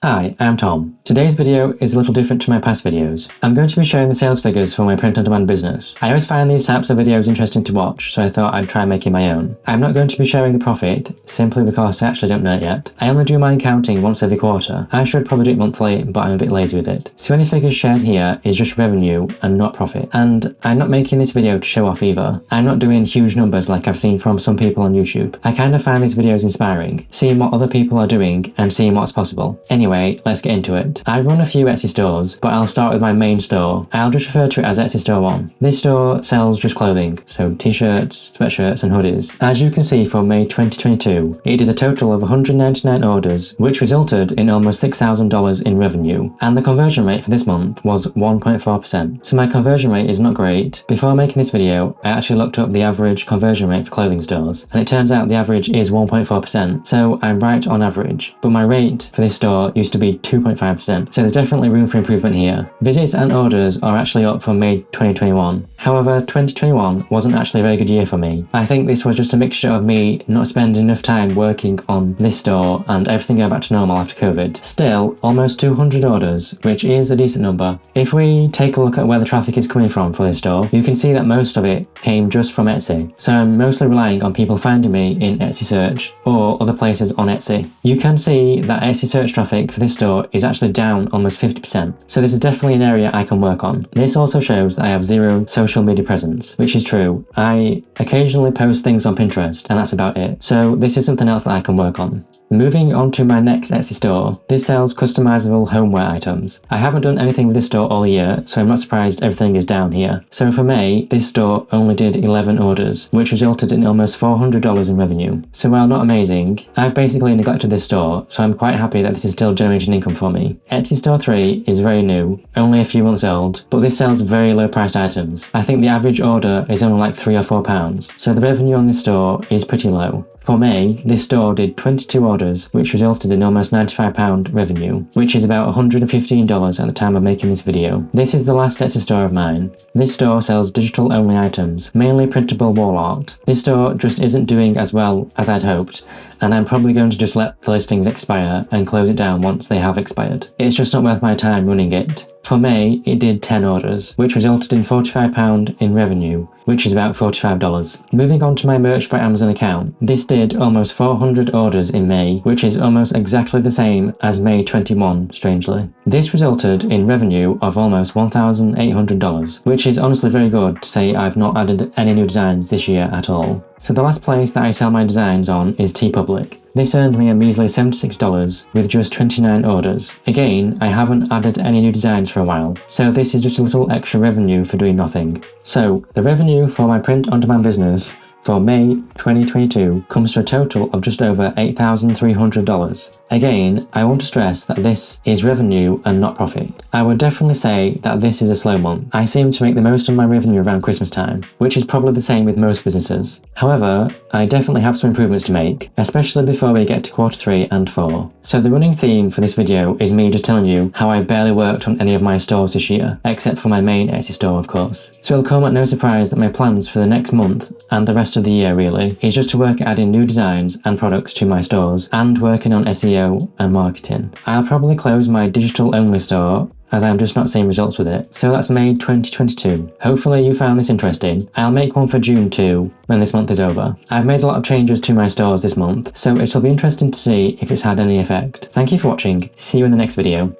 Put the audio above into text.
Hi, I'm Tom. Today's video is a little different to my past videos. I'm going to be sharing the sales figures for my print-on-demand business. I always find these types of videos interesting to watch, so I thought I'd try making my own. I'm not going to be sharing the profit, simply because I actually don't know it yet. I only do my accounting once every quarter. I should probably do it monthly, but I'm a bit lazy with it. So any figures shared here is just revenue and not profit. And I'm not making this video to show off either. I'm not doing huge numbers like I've seen from some people on YouTube. I kind of find these videos inspiring, seeing what other people are doing and seeing what's possible. Anyway, let's get into it. I run a few Etsy stores, but I'll start with my main store. I'll just refer to it as Etsy Store 1. This store sells just clothing, so t-shirts, sweatshirts and hoodies. As you can see for May 2022, it did a total of 199 orders, which resulted in almost $6,000 in revenue, and the conversion rate for this month was 1.4%. So my conversion rate is not great. Before making this video, I actually looked up the average conversion rate for clothing stores, and it turns out the average is 1.4%, so I'm right on average. But my rate for this store used to be 2.5%, so there's definitely room for improvement here. Visits and orders are actually up from May 2021. However, 2021 wasn't actually a very good year for me. I think this was just a mixture of me not spending enough time working on this store and everything going back to normal after COVID. Still, almost 200 orders, which is a decent number. If we take a look at where the traffic is coming from for this store, you can see that most of it came just from Etsy. So I'm mostly relying on people finding me in Etsy search or other places on Etsy. You can see that Etsy search traffic for this store is actually down almost 50%, so this is definitely an area I can work on. This also shows that I have zero social media presence, which is true. I occasionally post things on Pinterest, and that's about it, so this is something else that I can work on. Moving on to my next Etsy store, this sells customizable homeware items. I haven't done anything with this store all year, so I'm not surprised everything is down here. So for May, this store only did 11 orders, which resulted in almost $400 in revenue. So while not amazing, I've basically neglected this store, so I'm quite happy that this is still generating income for me. Etsy Store 3 is very new, only a few months old, but this sells very low priced items. I think the average order is only like £3 or £4, so the revenue on this store is pretty low. For May, this store did 22 orders, which resulted in almost £95 revenue, which is about $115 at the time of making this video. This is the last Etsy store of mine. This store sells digital-only items, mainly printable wall art. This store just isn't doing as well as I'd hoped, and I'm probably going to just let the listings expire and close it down once they have expired. It's just not worth my time running it. For May, it did 10 orders, which resulted in £45 in revenue, which is about $45. Moving on to my Merch by Amazon account, this did almost 400 orders in May, which is almost exactly the same as May 21, strangely. This resulted in revenue of almost $1,800, which is honestly very good to say I've not added any new designs this year at all. So the last place that I sell my designs on is TeePublic. This earned me a measly $76 with just 29 orders. Again, I haven't added any new designs for a while, so this is just a little extra revenue for doing nothing. So the revenue for my print-on-demand business for May 2022 comes to a total of just over $8,300. Again, I want to stress that this is revenue and not profit. I would definitely say that this is a slow month. I seem to make the most of my revenue around Christmas time, which is probably the same with most businesses. However, I definitely have some improvements to make, especially before we get to quarter 3 and 4. So the running theme for this video is me just telling you how I've barely worked on any of my stores this year, except for my main Etsy store of course. So it'll come at no surprise that my plans for the next month, and the rest of the year really, is just to work at adding new designs and products to my stores, and working on SEO and marketing. I'll probably close my digital only store as I'm just not seeing results with it. So that's May 2022. Hopefully you found this interesting. I'll make one for June too, when this month is over. I've made a lot of changes to my stores this month, so it'll be interesting to see if it's had any effect. Thank you for watching. See you in the next video.